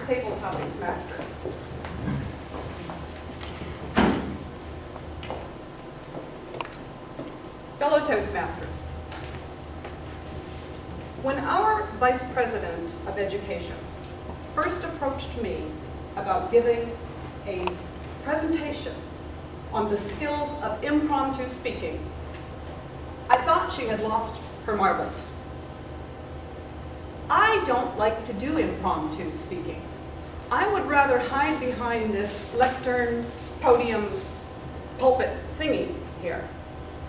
table topics master. Fellow Toastmasters, when our Vice President of Education first approached me about giving a presentation on the skills of impromptu speaking, I thought she had lost her marbles. I don't like to do impromptu speaking. I would rather hide behind this lectern, podium, pulpit thingy here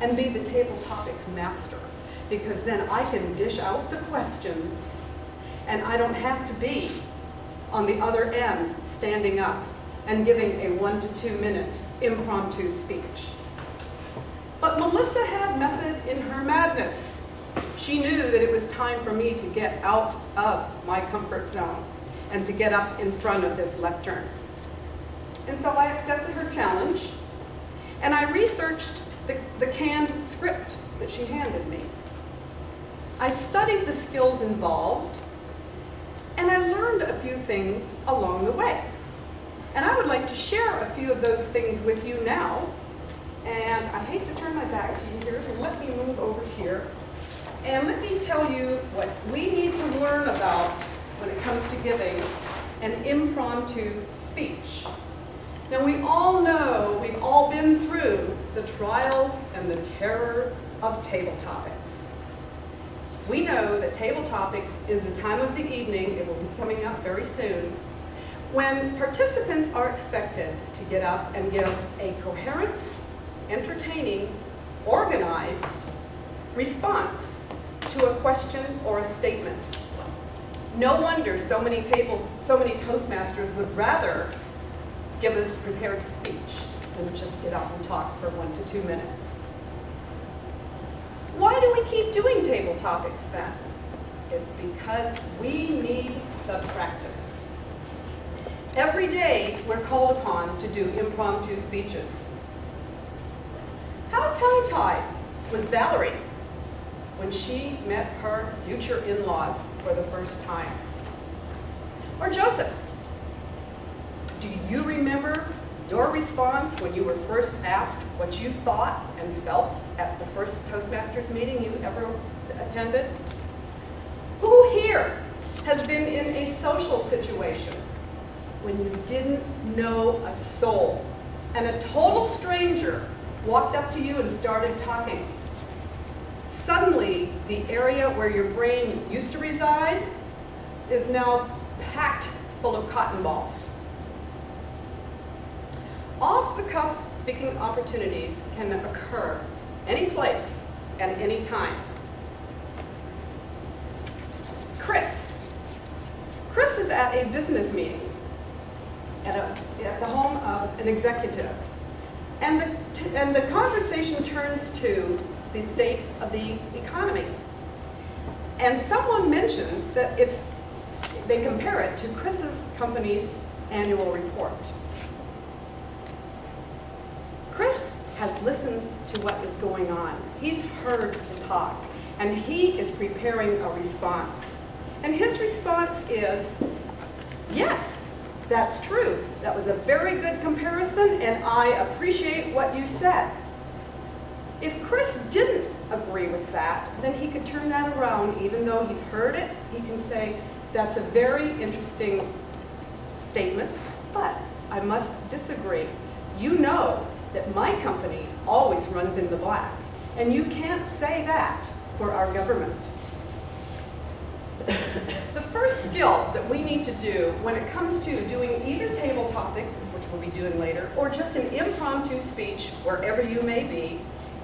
and be the table topics master, because then I can dish out the questions and I don't have to be on the other end standing up and giving a 1 to 2 minute impromptu speech. But Melissa had method in her madness. She knew that it was time for me to get out of my comfort zone and to get up in front of this lectern. And so I accepted her challenge, and I researched the canned script that she handed me. I studied the skills involved, and I learned a few things along the way. And I would like to share a few of those things with you now. And I hate to turn my back to you here, so let me move over here. And let me tell you what we need to learn about when it comes to giving an impromptu speech. Now, we all know, we've all been through the trials and the terror of table topics. We know that table topics is the time of the evening, it will be coming up very soon, when participants are expected to get up and give a coherent, entertaining, organized response to a question or a statement. No wonder so many Toastmasters would rather give a prepared speech than just get up and talk for 1 to 2 minutes. Why do we keep doing table topics then? It's because we need the practice. Every day we're called upon to do impromptu speeches. How tongue-tied was Valerie when she met her future in-laws for the first time? Or Joseph, do you remember your response when you were first asked what you thought and felt at the first Toastmasters meeting you ever attended? Who here has been in a social situation when you didn't know a soul and a total stranger walked up to you and started talking? Suddenly, the area where your brain used to reside is now packed full of cotton balls. Off-the-cuff speaking opportunities can occur any place and any time. Chris is at a business meeting at the home of an executive, and the conversation turns to the state of the economy. And someone mentions that they compare it to Chris's company's annual report. Chris has listened to what is going on. He's heard the talk, and he is preparing a response. And his response is, yes, that's true. That was a very good comparison, and I appreciate what you said. If Chris didn't agree with that, then he could turn that around. Even though he's heard it, he can say, that's a very interesting statement, but I must disagree. You know that my company always runs in the black, and you can't say that for our government. The first skill that we need to do when it comes to doing either table topics, which we'll be doing later, or just an impromptu speech, wherever you may be,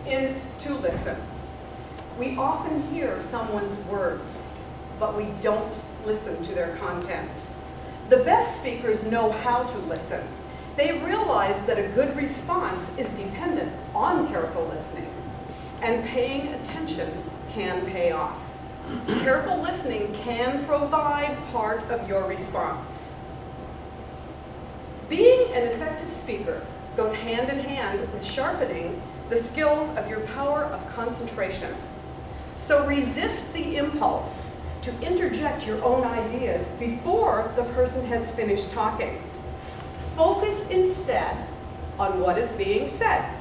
is to listen. We often hear someone's words, but we don't listen to their content. The best speakers know how to listen. They realize that a good response is dependent on careful listening, and paying attention can pay off. Careful listening can provide part of your response. Being an effective speaker goes hand in hand with sharpening the skills of your power of concentration. So resist the impulse to interject your own ideas before the person has finished talking. Focus instead on what is being said.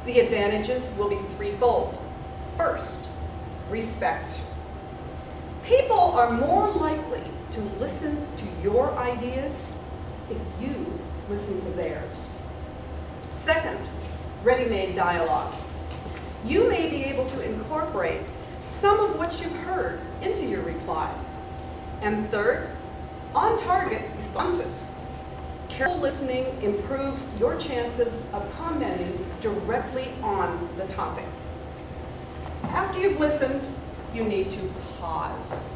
The advantages will be threefold. First, respect. People are more likely to listen to your ideas if you listen to theirs. Second, ready-made dialogue. You may be able to incorporate some of what you've heard into your reply. And third, on-target responses. Careful listening improves your chances of commenting directly on the topic. After you've listened, you need to pause.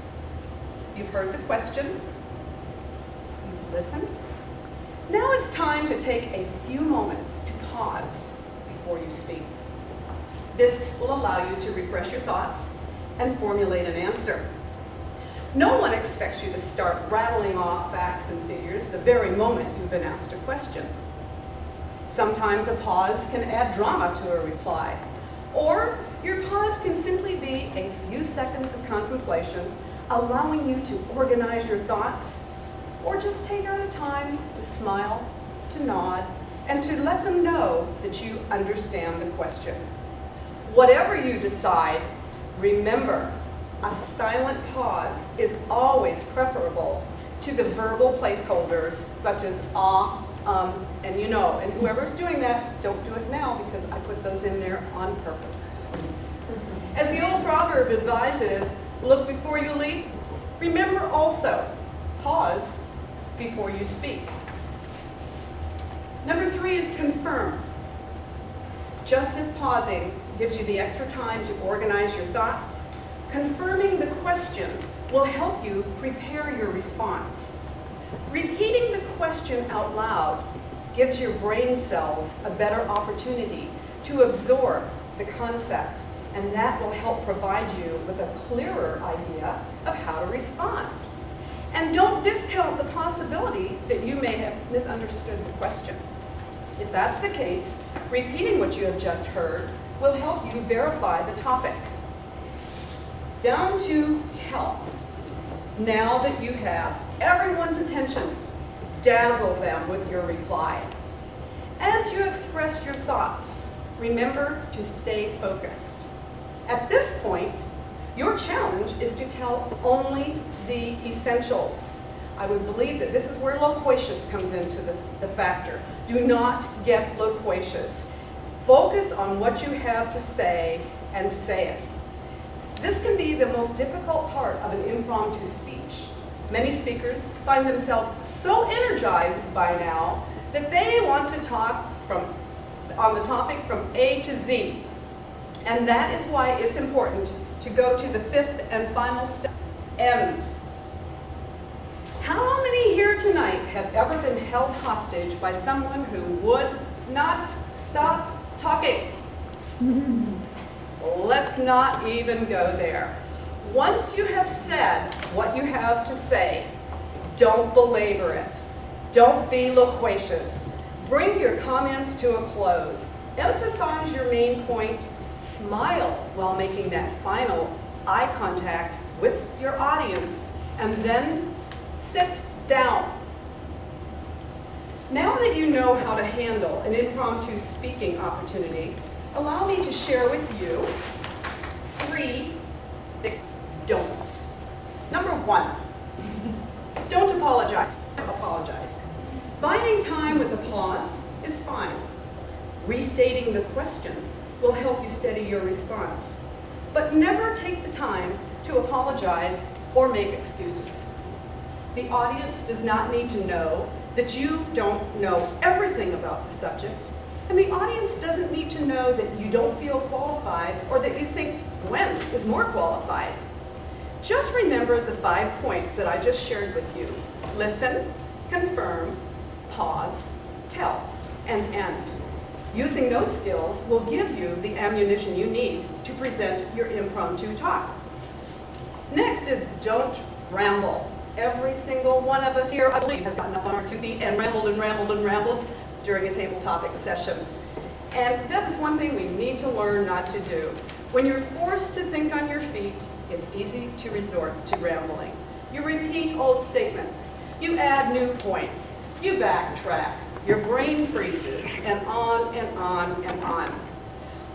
You've heard the question, you've listened. Now it's time to take a few moments to pause before you speak. This will allow you to refresh your thoughts and formulate an answer. No one expects you to start rattling off facts and figures the very moment you've been asked a question. Sometimes a pause can add drama to a reply, or your pause can simply be a few seconds of contemplation, allowing you to organize your thoughts, or just take out a time to smile, to nod, and to let them know that you understand the question. Whatever you decide, remember, a silent pause is always preferable to the verbal placeholders such as and you know. And whoever's doing that, don't do it now because I put those in there on purpose. As the old proverb advises, look before you leap. Remember also, pause before you speak. Number 3 is confirm. Just as pausing gives you the extra time to organize your thoughts, confirming the question will help you prepare your response. Repeating the question out loud gives your brain cells a better opportunity to absorb the concept, and that will help provide you with a clearer idea of how to respond. And don't discount the possibility that you may have misunderstood the question. If that's the case, repeating what you have just heard will help you verify the topic. Down to tell. Now that you have everyone's attention, dazzle them with your reply. As you express your thoughts, remember to stay focused. At this point, your challenge is to tell only the essentials. I would believe that this is where loquacious comes into the factor. Do not get loquacious. Focus on what you have to say and say it. This can be the most difficult part of an impromptu speech. Many speakers find themselves so energized by now that they want to talk on the topic from A to Z. And that is why it's important to go to the 5th and final step, end. How many here tonight have ever been held hostage by someone who would not stop talking? Let's not even go there. Once you have said what you have to say, don't belabor it. Don't be loquacious. Bring your comments to a close. Emphasize your main point. Smile while making that final eye contact with your audience, and then sit down. Now that you know how to handle an impromptu speaking opportunity, allow me to share with you 3 don'ts. Number 1, don't apologize. Apologize. Biding time with applause is fine. Restating the question will help you steady your response. But never take the time to apologize or make excuses. The audience does not need to know that you don't know everything about the subject, and the audience doesn't need to know that you don't feel qualified or that you think Gwen is more qualified. Just remember the 5 points that I just shared with you. Listen, confirm, pause, tell, and end. Using those skills will give you the ammunition you need to present your impromptu talk. Next is don't ramble. Every single one of us here, I believe, has gotten up on our 2 feet and rambled and rambled and rambled during a table topic session. And that is one thing we need to learn not to do. When you're forced to think on your feet, it's easy to resort to rambling. You repeat old statements. You add new points. You backtrack. Your brain freezes, and on and on and on.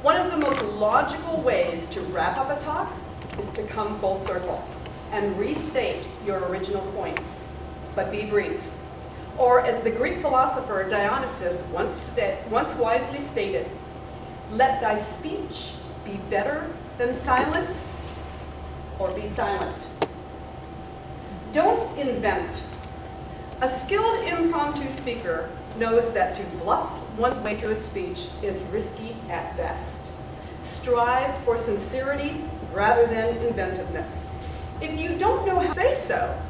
One of the most logical ways to wrap up a talk is to come full circle and restate your original points, but be brief. Or as the Greek philosopher Dionysius once wisely stated, let thy speech be better than silence, or be silent. Don't invent. A skilled impromptu speaker knows that to bluff one's way through a speech is risky at best. Strive for sincerity rather than inventiveness. If you don't know how to say so,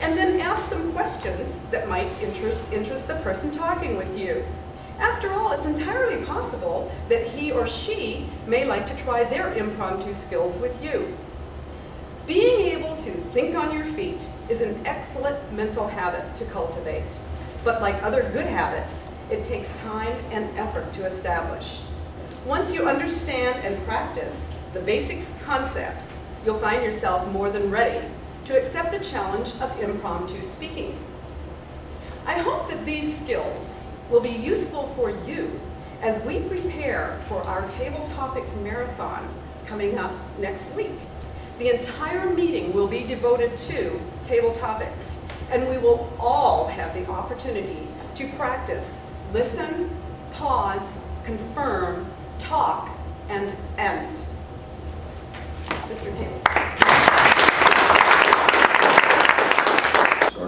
and then ask some questions that might interest the person talking with you. After all, it's entirely possible that he or she may like to try their impromptu skills with you. Being able to think on your feet is an excellent mental habit to cultivate. But like other good habits, it takes time and effort to establish. Once you understand and practice the basic concepts, you'll find yourself more than ready to accept the challenge of impromptu speaking. I hope that these skills will be useful for you as we prepare for our Table Topics Marathon coming up next week. The entire meeting will be devoted to table topics, and we will all have the opportunity to practice, listen, pause, confirm, talk, and end. Mr. Taylor.